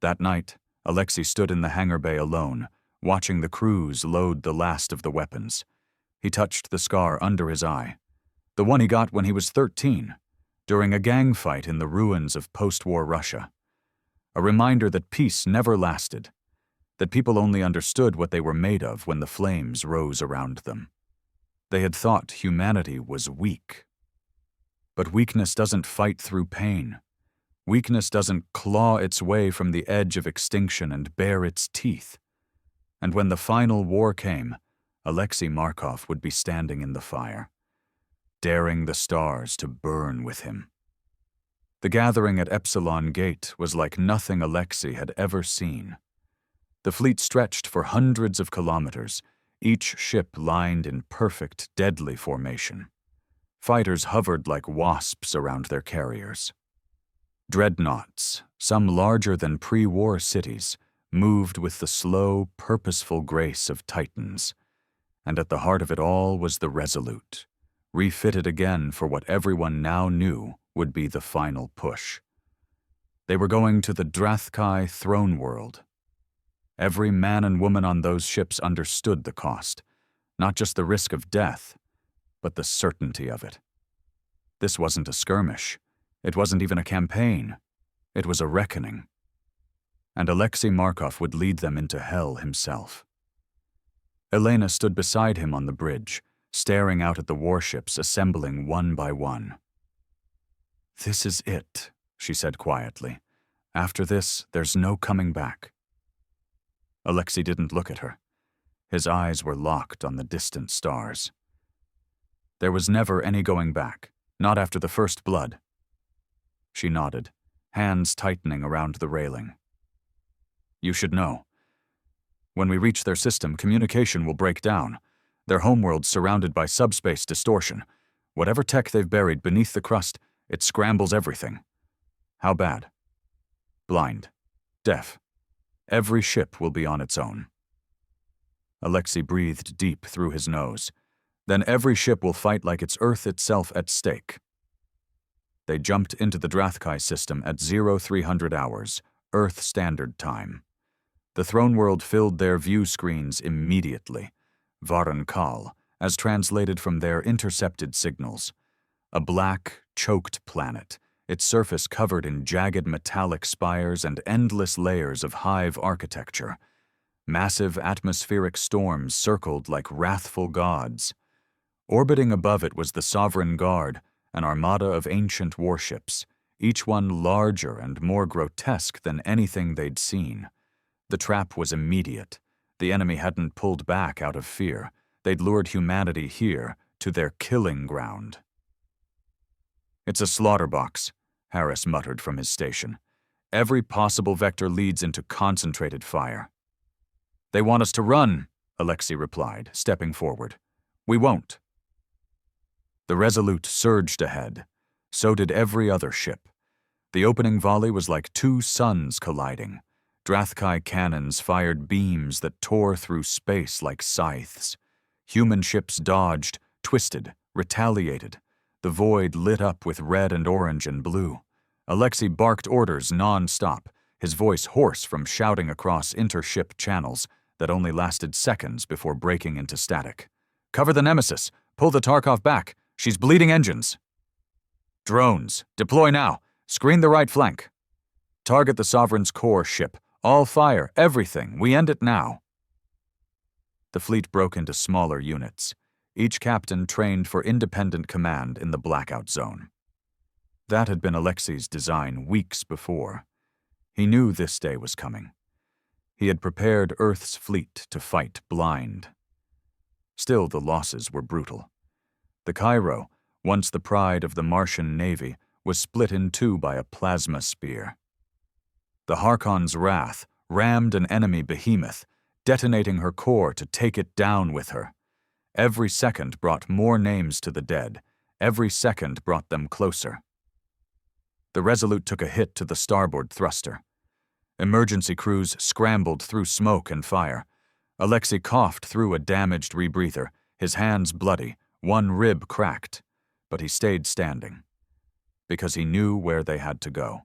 Speaker 1: That night, Alexei stood in the hangar bay alone, watching the crews load the last of the weapons. He touched the scar under his eye, the one he got when he was 13, during a gang fight in the ruins of post-war Russia. A reminder that peace never lasted, that people only understood what they were made of when the flames rose around them. They had thought humanity was weak. But weakness doesn't fight through pain. Weakness doesn't claw its way from the edge of extinction and bare its teeth. And when the final war came, Alexei Markov would be standing in the fire, daring the stars to burn with him. The gathering at Epsilon Gate was like nothing Alexei had ever seen. The fleet stretched for hundreds of kilometers, each ship lined in perfect, deadly formation. Fighters hovered like wasps around their carriers. Dreadnoughts, some larger than pre-war cities, moved with the slow, purposeful grace of titans. And at the heart of it all was the Resolute, refitted again for what everyone now knew would be the final push. They were going to the Drathkai throne world. Every man and woman on those ships understood the cost, not just the risk of death, but the certainty of it. This wasn't a skirmish. It wasn't even a campaign. It was a reckoning. And Alexei Markov would lead them into hell himself. Elena stood beside him on the bridge, staring out at the warships assembling one by one. "This is it," she said quietly. "After this, there's no coming back." Alexei didn't look at her. His eyes were locked on the distant stars. There was never any going back, not after the first blood. She nodded, hands tightening around the railing. "You should know. When we reach their system, communication will break down. Their homeworld's surrounded by subspace distortion. Whatever tech they've buried beneath the crust, it scrambles everything." "How bad?" "Blind. Deaf. Every ship will be on its own." Alexei breathed deep through his nose. "Then every ship will fight like it's Earth itself at stake." They jumped into the Drathkai system at 0300 hours, Earth Standard Time. The throne world filled their view screens immediately. Varankal, as translated from their intercepted signals. A black, choked planet, its surface covered in jagged metallic spires and endless layers of hive architecture. Massive atmospheric storms circled like wrathful gods. Orbiting above it was the Sovereign Guard, an armada of ancient warships, each one larger and more grotesque than anything they'd seen. The trap was immediate. The enemy hadn't pulled back out of fear. They'd lured humanity here, to their killing ground. "It's a slaughter box," Harris muttered from his station. "Every possible vector leads into concentrated fire." "They want us to run," Alexei replied, stepping forward. "We won't." The Resolute surged ahead. So did every other ship. The opening volley was like two suns colliding. Drathkai cannons fired beams that tore through space like scythes. Human ships dodged, twisted, retaliated. The void lit up with red and orange and blue. Alexei barked orders non-stop, his voice hoarse from shouting across intership channels that only lasted seconds before breaking into static. "Cover the Nemesis! Pull the Tarkov back! She's bleeding engines!" "Drones! Deploy now! Screen the right flank! Target the Sovereign's core ship! All fire! Everything! We end it now!" The fleet broke into smaller units, each captain trained for independent command in the blackout zone. That had been Alexei's design weeks before. He knew this day was coming. He had prepared Earth's fleet to fight blind. Still, the losses were brutal. The Cairo, once the pride of the Martian Navy, was split in two by a plasma spear. The Harkon's wrath rammed an enemy behemoth, detonating her core to take it down with her. Every second brought more names to the dead. Every second brought them closer. The Resolute took a hit to the starboard thruster. Emergency crews scrambled through smoke and fire. Alexei coughed through a damaged rebreather, his hands bloody, one rib cracked, but he stayed standing, because he knew where they had to go.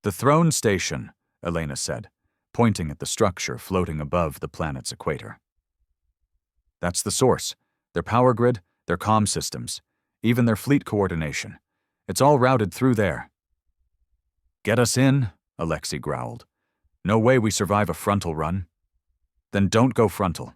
Speaker 1: "The throne station," Elena said, pointing at the structure floating above the planet's equator. "That's the source. Their power grid, their comm systems, even their fleet coordination. It's all routed through there." "Get us in," Alexei growled. "No way we survive a frontal run." "Then don't go frontal."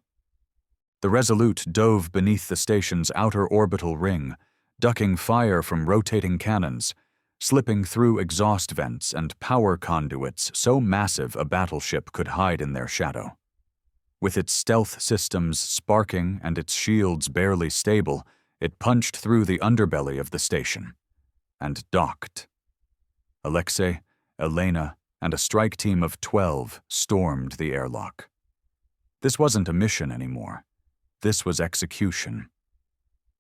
Speaker 1: The Resolute dove beneath the station's outer orbital ring, ducking fire from rotating cannons, slipping through exhaust vents and power conduits so massive a battleship could hide in their shadow. With its stealth systems sparking and its shields barely stable, it punched through the underbelly of the station and docked. Alexei, Elena, and a strike team of 12 stormed the airlock. This wasn't a mission anymore. This was execution.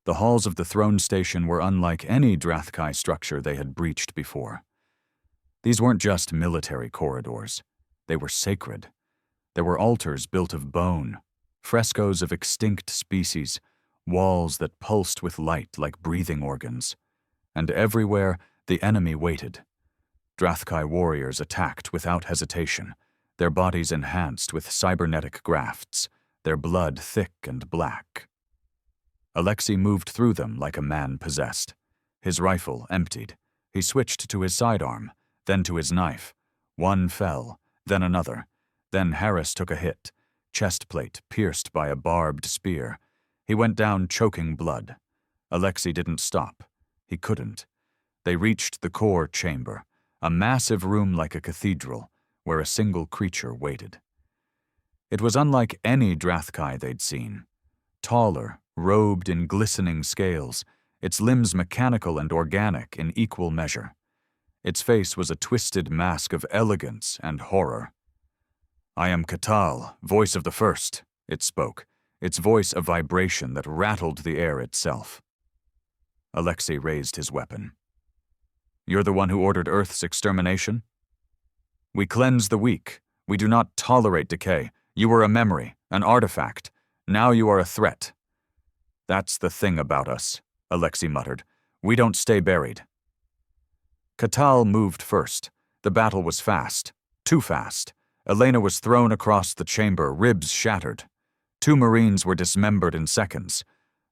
Speaker 1: The halls of the throne station were unlike any Drathkai structure they had breached before. These weren't just military corridors. They were sacred. There were altars built of bone, frescoes of extinct species, walls that pulsed with light like breathing organs. And everywhere, the enemy waited. Drathkai warriors attacked without hesitation, their bodies enhanced with cybernetic grafts, their blood thick and black. Alexei moved through them like a man possessed. His rifle emptied. He switched to his sidearm, then to his knife. One fell, then another. Then Harris took a hit, chest plate pierced by a barbed spear. He went down choking blood. Alexei didn't stop. He couldn't. They reached the core chamber, a massive room like a cathedral, where a single creature waited. It was unlike any Drathkai they'd seen. Taller, robed in glistening scales, its limbs mechanical and organic in equal measure. Its face was a twisted mask of elegance and horror. "I am Katal, voice of the first," it spoke, its voice a vibration that rattled the air itself. Alexei raised his weapon. "You're the one who ordered Earth's extermination?" "We cleanse the weak. We do not tolerate decay. You were a memory, an artifact. Now you are a threat." "That's the thing about us," Alexei muttered. "We don't stay buried." Katal moved first. The battle was fast. Too fast. Elena was thrown across the chamber, ribs shattered. 2 Marines were dismembered in seconds.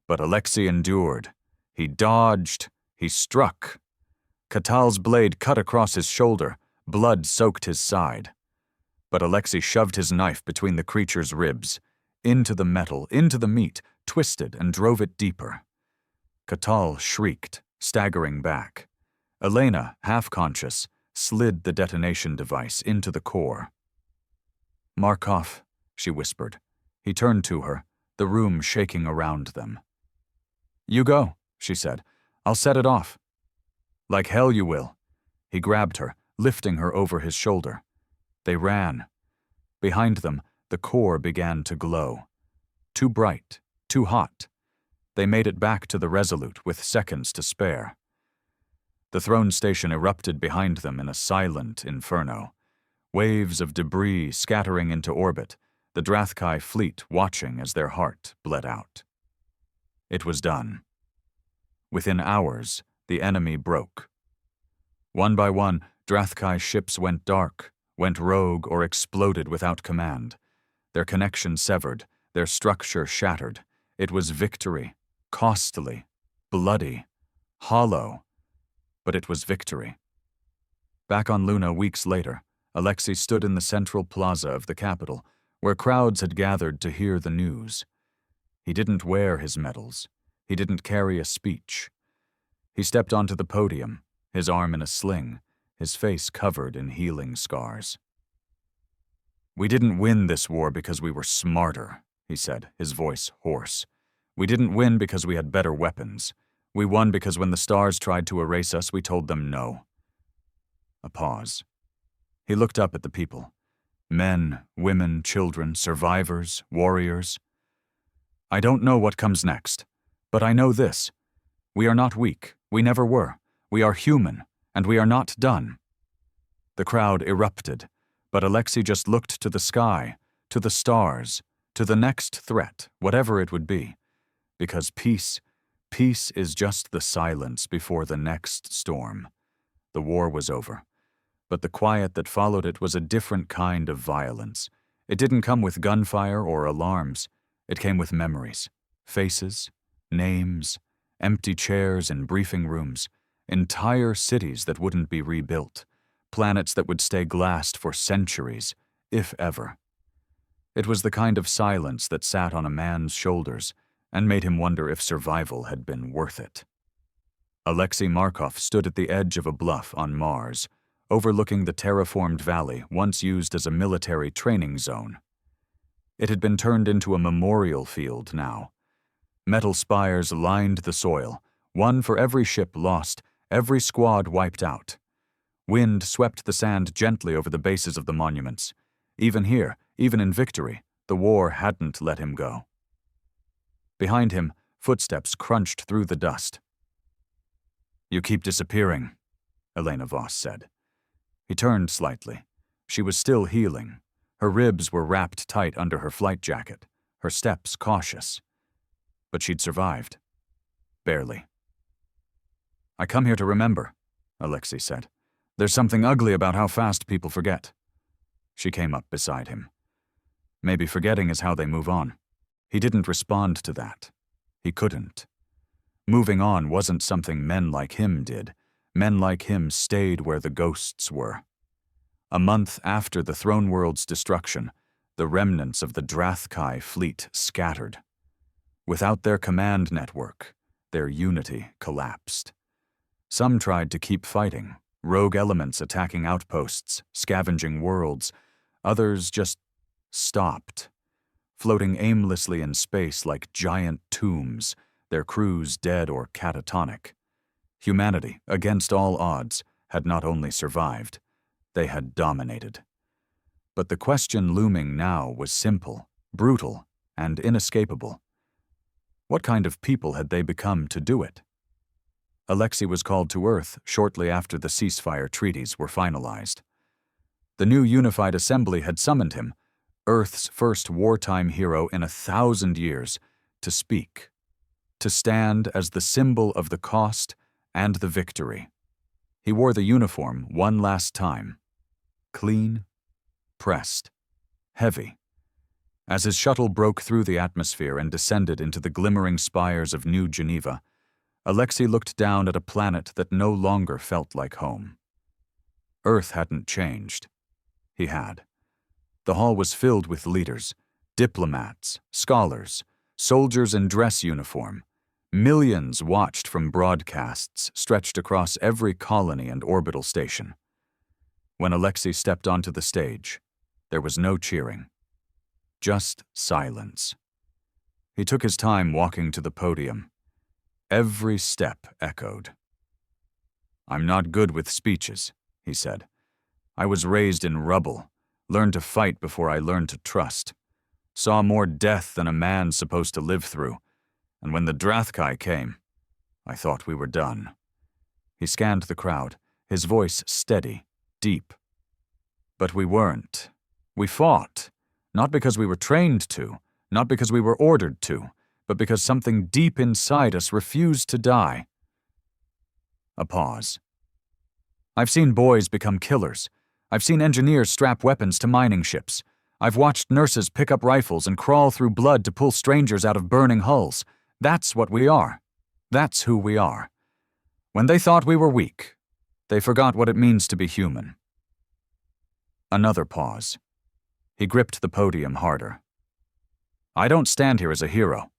Speaker 1: But Alexei endured. He dodged. He struck. Katal's blade cut across his shoulder. Blood soaked his side. But Alexei shoved his knife between the creature's ribs, into the metal, into the meat, twisted and drove it deeper. Katal shrieked, staggering back. Elena, half-conscious, slid the detonation device into the core. "Markov," she whispered. He turned to her, the room shaking around them. "You go," she said. "I'll set it off." "Like hell you will." He grabbed her, lifting her over his shoulder. They ran. Behind them, the core began to glow. Too bright, too hot. They made it back to the Resolute with seconds to spare. The throne station erupted behind them in a silent inferno. Waves of debris scattering into orbit, the Drathkai fleet watching as their heart bled out. It was done. Within hours, the enemy broke. One by one, Drathkai ships went dark, went rogue or exploded without command. Their connection severed, their structure shattered. It was victory, costly, bloody, hollow, but it was victory. Back on Luna weeks later, Alexei stood in the central plaza of the capital, where crowds had gathered to hear the news. He didn't wear his medals. He didn't carry a speech. He stepped onto the podium, his arm in a sling, his face covered in healing scars. "We didn't win this war because we were smarter," he said, his voice hoarse. "We didn't win because we had better weapons. We won because when the stars tried to erase us, we told them no." A pause. He looked up at the people. Men, women, children, survivors, warriors. I don't know what comes next, but I know this. We are not weak. We never were. We are human, and we are not done." The crowd erupted, but Alexei just looked to the sky, to the stars, to the next threat, whatever it would be. Because peace is just the silence before the next storm. The war was over, but the quiet that followed it was a different kind of violence. It didn't come with gunfire or alarms. It came with memories, faces, names, empty chairs in briefing rooms, entire cities that wouldn't be rebuilt, planets that would stay glassed for centuries, if ever. It was the kind of silence that sat on a man's shoulders and made him wonder if survival had been worth it. Alexei Markov stood at the edge of a bluff on Mars, overlooking the terraformed valley once used as a military training zone. It had been turned into a memorial field now. Metal spires lined the soil, one for every ship lost, every squad wiped out. Wind swept the sand gently over the bases of the monuments. Even here, even in victory, the war hadn't let him go. Behind him, footsteps crunched through the dust. "You keep disappearing," Elena Voss said. He turned slightly. She was still healing. Her ribs were wrapped tight under her flight jacket, her steps cautious. But she'd survived. Barely. "I come here to remember," Alexei said. "There's something ugly about how fast people forget." She came up beside him. Maybe forgetting is how they move on. He didn't respond to that. He couldn't. Moving on wasn't something men like him did. Men like him stayed where the ghosts were. A month after the Throne World's destruction, the remnants of the Drathkai fleet scattered. Without their command network, their unity collapsed. Some tried to keep fighting, rogue elements attacking outposts, scavenging worlds. Others just stopped, floating aimlessly in space like giant tombs, their crews dead or catatonic. Humanity, against all odds, had not only survived, they had dominated. But the question looming now was simple, brutal, and inescapable. What kind of people had they become to do it? Alexei was called to Earth shortly after the ceasefire treaties were finalized. The new unified assembly had summoned him, Earth's first wartime hero in 1,000 years, to speak, to stand as the symbol of the cost and the victory. He wore the uniform one last time. Clean, pressed, heavy. As his shuttle broke through the atmosphere and descended into the glimmering spires of New Geneva, Alexei looked down at a planet that no longer felt like home. Earth hadn't changed. He had. The hall was filled with leaders, diplomats, scholars, soldiers in dress uniform. Millions watched from broadcasts stretched across every colony and orbital station. When Alexei stepped onto the stage, there was no cheering. Just silence. He took his time walking to the podium. Every step echoed. "I'm not good with speeches," he said. "I was raised in rubble, learned to fight before I learned to trust. Saw more death than a man's supposed to live through, and when the Drathkai came, I thought we were done." He scanned the crowd, his voice steady, deep. "But we weren't. We fought. Not because we were trained to, not because we were ordered to, but because something deep inside us refused to die." A pause. "I've seen boys become killers. I've seen engineers strap weapons to mining ships. I've watched nurses pick up rifles and crawl through blood to pull strangers out of burning hulls. That's what we are. That's who we are. When they thought we were weak, they forgot what it means to be human." Another pause. He gripped the podium harder. "I don't stand here as a hero.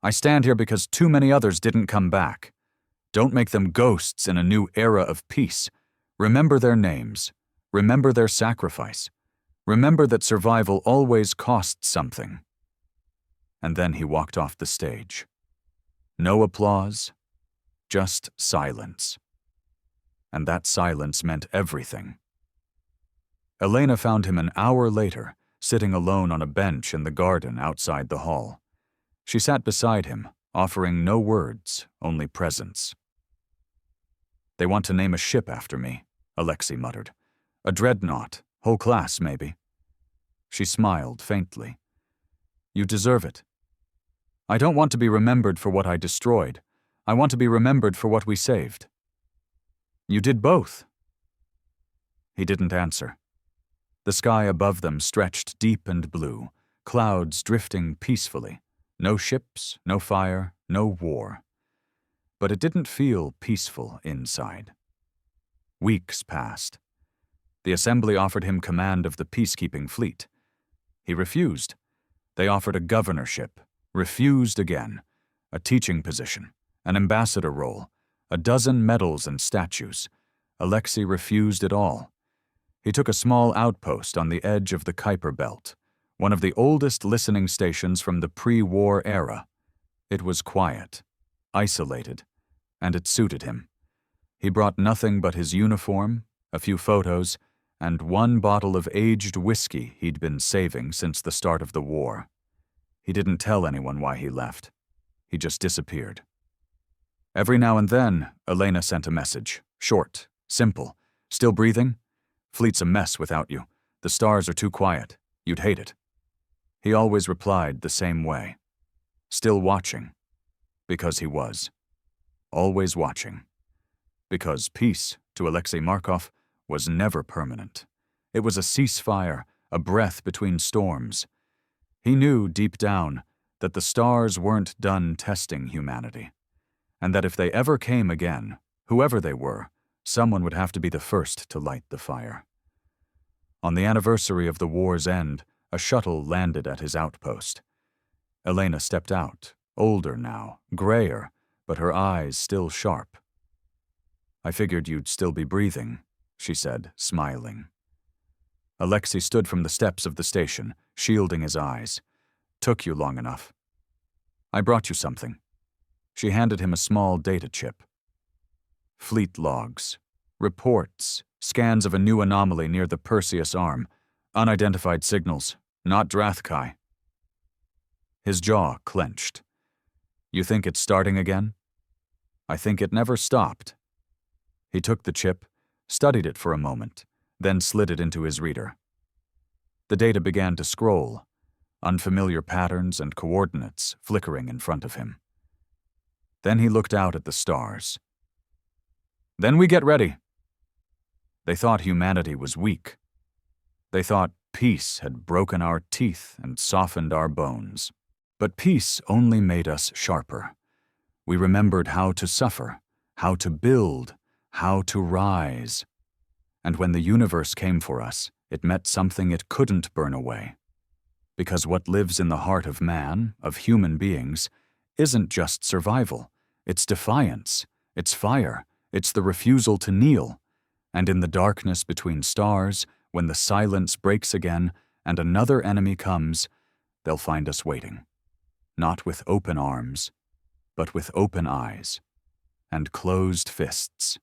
Speaker 1: I stand here because too many others didn't come back. Don't make them ghosts in a new era of peace. Remember their names. Remember their sacrifice. Remember that survival always costs something." And then he walked off the stage. No applause, just silence. And that silence meant everything. Elena found him an hour later, sitting alone on a bench in the garden outside the hall. She sat beside him, offering no words, only presence. "They want to name a ship after me," Alexei muttered. "A dreadnought, whole class, maybe." She smiled faintly. "You deserve it. I don't want to be remembered for what I destroyed. I want to be remembered for what we saved." "You did both." He didn't answer. The sky above them stretched deep and blue, clouds drifting peacefully. No ships, no fire, no war. But it didn't feel peaceful inside. Weeks passed. The assembly offered him command of the peacekeeping fleet. He refused. They offered a governorship, refused again, a teaching position, an ambassador role, a dozen medals and statues. Alexei refused it all. He took a small outpost on the edge of the Kuiper Belt, one of the oldest listening stations from the pre-war era. It was quiet, isolated, and it suited him. He brought nothing but his uniform, a few photos, and one bottle of aged whiskey he'd been saving since the start of the war. He didn't tell anyone why he left. He just disappeared. Every now and then, Elena sent a message, short, simple. "Still breathing? Fleet's a mess without you. The stars are too quiet. You'd hate it." He always replied the same way. Still watching. Because he was. Always watching. Because peace, to Alexei Markov, was never permanent. It was a ceasefire, a breath between storms. He knew deep down that the stars weren't done testing humanity, and that if they ever came again, whoever they were, someone would have to be the first to light the fire. On the anniversary of the war's end, a shuttle landed at his outpost. Elena stepped out, older now, grayer, but her eyes still sharp. "I figured you'd still be breathing," she said, smiling. Alexei stood from the steps of the station, shielding his eyes. "Took you long enough. I brought you something." She handed him a small data chip. Fleet logs, reports, scans of a new anomaly near the Perseus Arm, unidentified signals, not Drathkai. His jaw clenched. "You think it's starting again?" "I think it never stopped." He took the chip, studied it for a moment, then slid it into his reader. The data began to scroll, unfamiliar patterns and coordinates flickering in front of him. Then he looked out at the stars. "Then we get ready." They thought humanity was weak. They thought peace had broken our teeth and softened our bones. But peace only made us sharper. We remembered how to suffer, how to build, how to rise. And when the universe came for us, it met something it couldn't burn away. Because what lives in the heart of man, of human beings, isn't just survival. It's defiance, it's fire, it's the refusal to kneel. And in the darkness between stars, when the silence breaks again and another enemy comes, they'll find us waiting. Not with open arms, but with open eyes and closed fists.